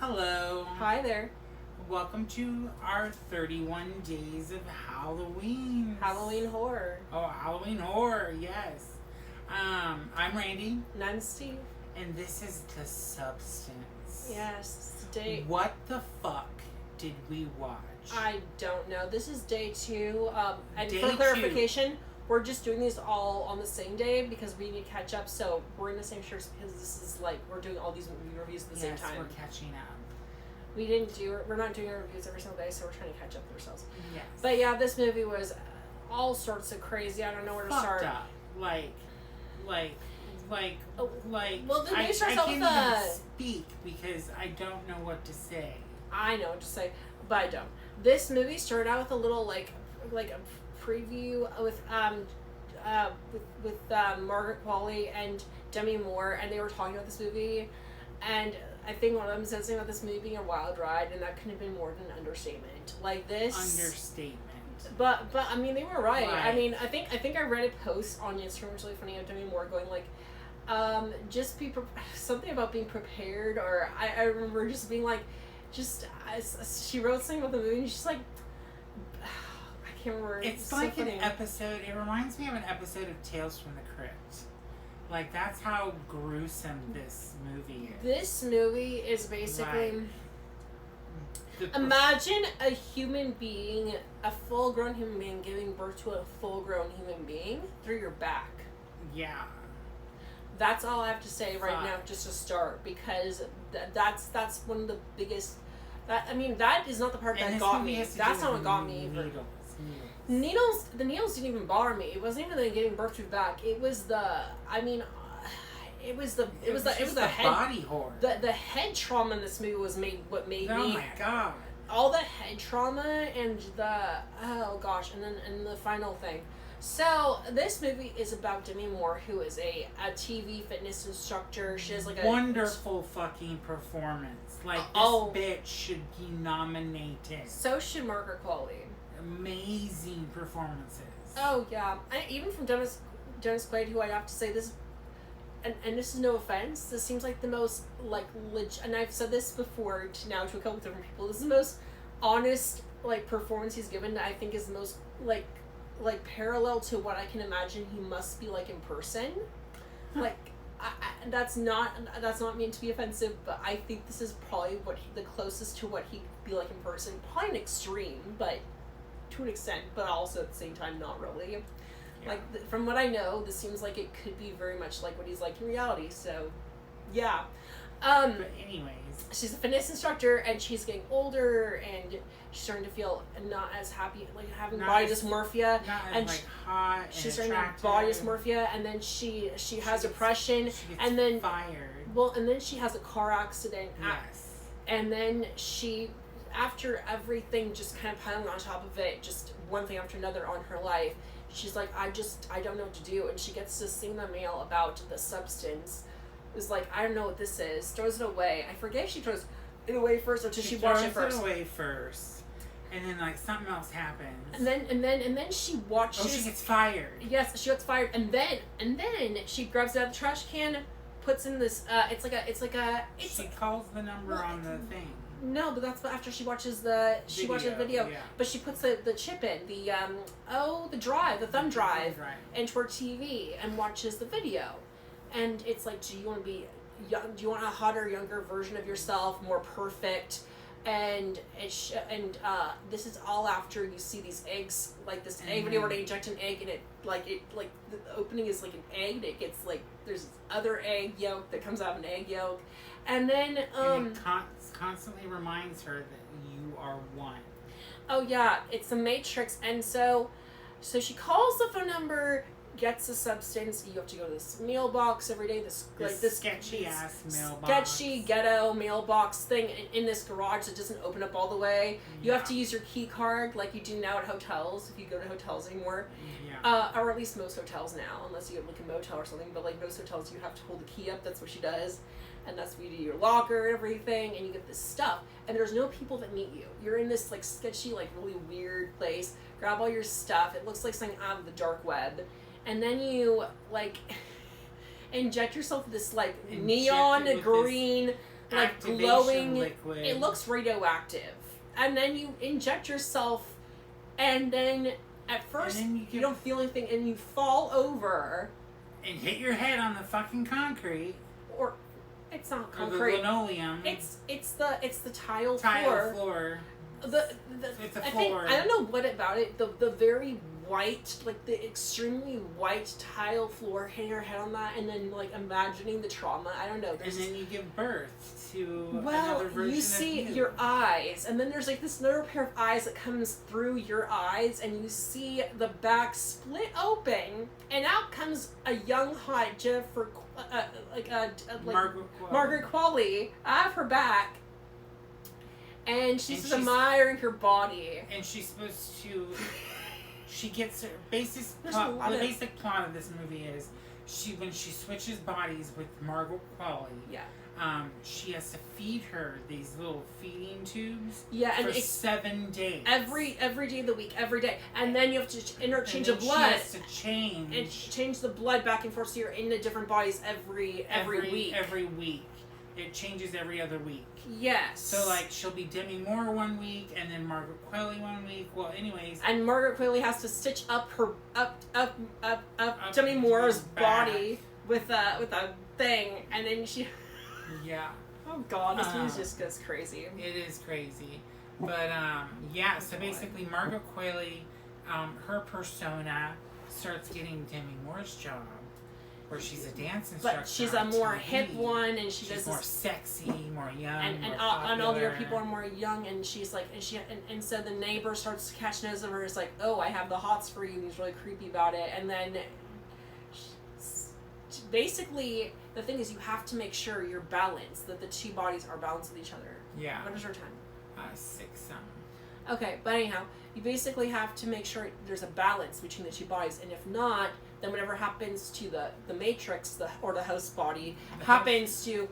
Hello. Hi there. Welcome to our 31 days of Halloween. Halloween horror. Oh, Halloween horror, yes. I'm Randy. And I'm Steve. And this is The Substance. Yes, it's day. What the fuck did we watch? I don't know. This is day 2. And Day for clarification, we're just doing these all on the same day because we need to catch up. So we're in the same shirts because this is like we're doing all these movie reviews at the same time. We're catching up. We're not doing our reviews every single day, so we're trying to catch up with ourselves. Yes. But yeah, this movie was all sorts of crazy. I don't know where to start. Up. Like. Well, the movie starts I out can't with even speak because I don't know what to say. I know what to say, but I don't. This movie started out with a little like a preview with Margaret Qualley and Demi Moore, and they were talking about this movie, and I think one of them said something about this movie being a wild ride, and that couldn't have been more than an understatement. Like this Understatement. But I mean they were right. I mean I think I read a post on Instagram, it was really funny, of Demi Moore going like, just be something about being prepared, or I remember just being like, she wrote something about the movie and she's like, I can't remember. It's like an episode. It reminds me of an episode of Tales from the Crypt. Like that's how gruesome this movie is. This movie is basically imagine a human being, a full-grown human being, giving birth to a full-grown human being through your back. Yeah. That's all I have to say right now, just to start, because that's one of the biggest. That is not the part that got me. That's not what got me. Needles. The needles didn't even bother me. It wasn't even the giving birth to back. It was the. It was the head body horror. The head trauma in this movie was what made me. Oh my god! All the head trauma and and the final thing. So this movie is about Demi Moore, who is a TV fitness instructor. She has like a wonderful fucking performance. Like this bitch should be nominated. So should Margaret Qualley. Amazing performances. Oh yeah, even from Dennis Quaid, who I have to say this. And this is no offense. This seems like the most and I've said this before to a couple of different people. This is the most honest performance he's given. I think is the most parallel to what I can imagine he must be like in person. That's not meant to be offensive, but I think this is probably the closest to what he'd be like in person. Probably an extreme, but to an extent, but also at the same time not really. Yeah. From what I know, this seems like it could be very much like what he's like in reality. So, yeah. But anyways, she's a fitness instructor, and she's getting older, and she's starting to feel not as happy, having body dysmorphia, and hot. She's starting to have body dysmorphia, and then she has depression, and then fired. Well, and then she has a car accident. Yes. And then she, after everything just kind of piling on top of it, just one thing after another on her life. She's like, I don't know what to do. And she gets this thing in the mail about The Substance. It's like, I don't know what this is. Throws it away. I forget if she throws it away first or did she watch it first. Throws it away first. And then something else happens. And then she watches. Oh, she gets fired. Yes, she gets fired. And then she grabs it out of the trash can, puts in this She calls the number on the thing. No, but that's after she watches the video. Yeah. But she puts the chip in, the thumb drive into her TV and watches the video. And it's like, do you want to be young? Do you want a hotter, younger version of yourself, more perfect? And this is all after you see these eggs, like this egg video where they inject an egg, and the opening is like an egg, and it gets there's this other egg yolk that comes out of an egg yolk, and then and it constantly reminds her that you are one. Oh yeah, it's the Matrix, and so she calls the phone number. Gets the substance. You have to go to this mailbox every day. This sketchy ass mailbox. Sketchy ghetto mailbox thing in this garage that doesn't open up all the way. Yeah. You have to use your key card like you do now at hotels if you go to hotels anymore. Yeah. Or at least most hotels now, unless you have a motel or something. But most hotels you have to hold the key up. That's what she does, and that's where you do your locker and everything, and you get this stuff. And there's no people that meet you. You're in this sketchy, really weird place. Grab all your stuff. It looks like something out of the dark web. And then you inject yourself with this neon green like activation glowing. liquid. It looks radioactive, and then you inject yourself, and then at first you don't feel anything, and you fall over and hit your head on the fucking concrete. Or it's not Or the concrete. linoleum. It's the tile floor. It's a floor. I don't know what about it. The very white, like the extremely white tile floor, hitting your head on that, and then like imagining the trauma. I don't know. And then you give birth to well, another version you see of you. your eyes, and then there's like this another pair of eyes that comes through your eyes, and you see the back split open, and out comes a young hot Jennifer, Margaret Qualley out of her back. And she's admiring her body. And she's supposed to. She gets her basic. There's The a lot of- basic plot of this movie is when she switches bodies with Margaret Qualley. Yeah. She has to feed her these little feeding tubes. Yeah, and for it's 7 days. Every day of the week, every day, and then you have to interchange the and blood. She has to change. And change the blood back and forth, so you're in the different bodies every week. Every week. It changes every other week. Yes. So, like, she'll be Demi Moore one week, and then Margaret Qualley one week. Well, anyways. And Margaret Qualley has to stitch up her Demi Moore's body with a thing, and then she. Yeah. Oh God, this movie just goes crazy. It is crazy, but yeah. So basically, Margaret Qualley, her persona starts getting Demi Moore's job. Where she's a dance instructor. But she's a more hip one, and she's more sexy, more young, and all the other people are more young, and she's like, and so the neighbor starts to catch nose of her. Is like, oh, I have the hots for you, and he's really creepy about it. And then, basically, the thing is, you have to make sure you're balanced, that the two bodies are balanced with each other. Yeah. What is your time? 6 Okay, but anyhow, you basically have to make sure there's a balance between the two bodies, and if not, then whatever happens to the matrix, or the host body, happens to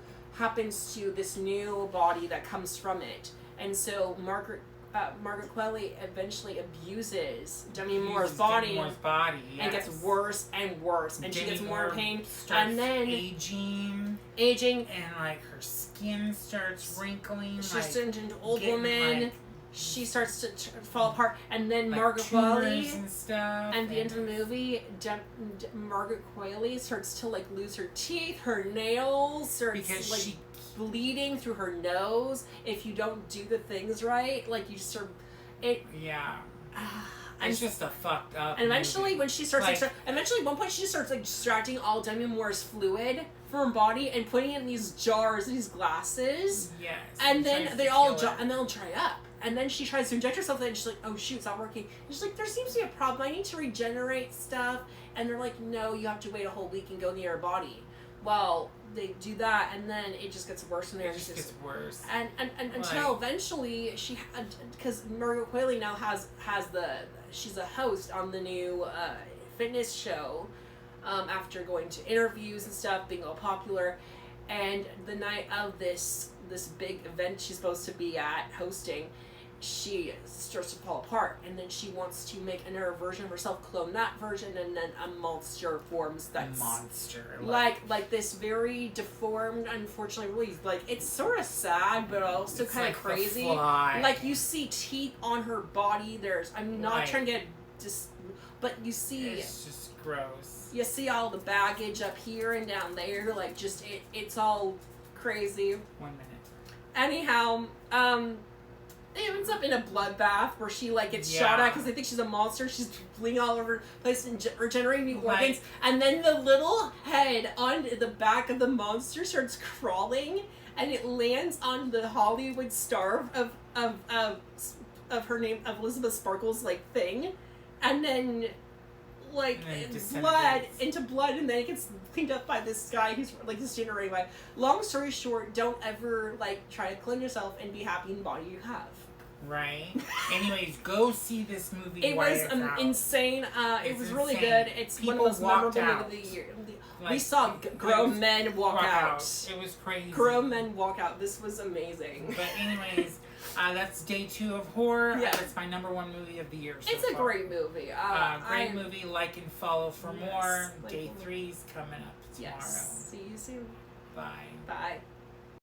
this new body that comes from it. And so Margaret Qualley eventually abuses Demi Moore's body, yes. And gets worse and worse, and she gets more pain, and then aging, and like her skin starts wrinkling. She turns into an old woman. She starts to fall apart, and then like Margaret Qualley and stuff. At the end of the movie, Margaret Qualley starts to like lose her teeth, her nails, starts because like bleeding through her nose. If you don't do the things right, like you just sort of it. Yeah. It's just a fucked up. And eventually, movie. when she starts, at one point, she starts like extracting all Demi Moore's fluid from her body and putting it in these jars, these glasses. Yes. And then they'll dry up. And then she tries to inject herself, and she's like, "Oh shoot, it's not working." And she's like, "There seems to be a problem. I need to regenerate stuff." And they're like, "No, you have to wait a whole week and go near her body." Well, they do that, and then it just gets worse and worse. It just gets worse. And until eventually because Margaret Qualley now has she's a host on the new fitness show, after going to interviews and stuff, being all popular, and the night of this big event she's supposed to be at hosting, she starts to fall apart, and then she wants to make another version of herself, clone that version, and then a monster forms that's like this very deformed, unfortunately, really, like, it's sort of sad, but also kind of crazy. Like, you see teeth on her body. I'm not trying to get but you see it's just gross. You see all the baggage up here and down there, like, just it's all crazy. 1 minute. Anyhow, it ends up in a bloodbath where she like gets shot at because they think she's a monster. She's bleeding all over the place and regenerating new organs. And then the little head on the back of the monster starts crawling, and it lands on the Hollywood star of her name, of Elizabeth Sparkle's like thing, and then like blood, and then it gets cleaned up by this guy who's like this generating by. Long story short, don't ever like try to clone yourself and be happy in the body you have. Right. Anyways, go see this movie. It was insane. It was really good. It's People one of the most memorable out. movies of the year. Like, we saw grown men walk out. It was crazy. Grown men walk out. This was amazing. But anyways, that's day 2 of horror. Yeah. It's my number 1 movie of the year so It's a far. great movie. Great movie. Like and follow for more. Like Day 3's coming up tomorrow. Yes. See you soon. Bye. Bye.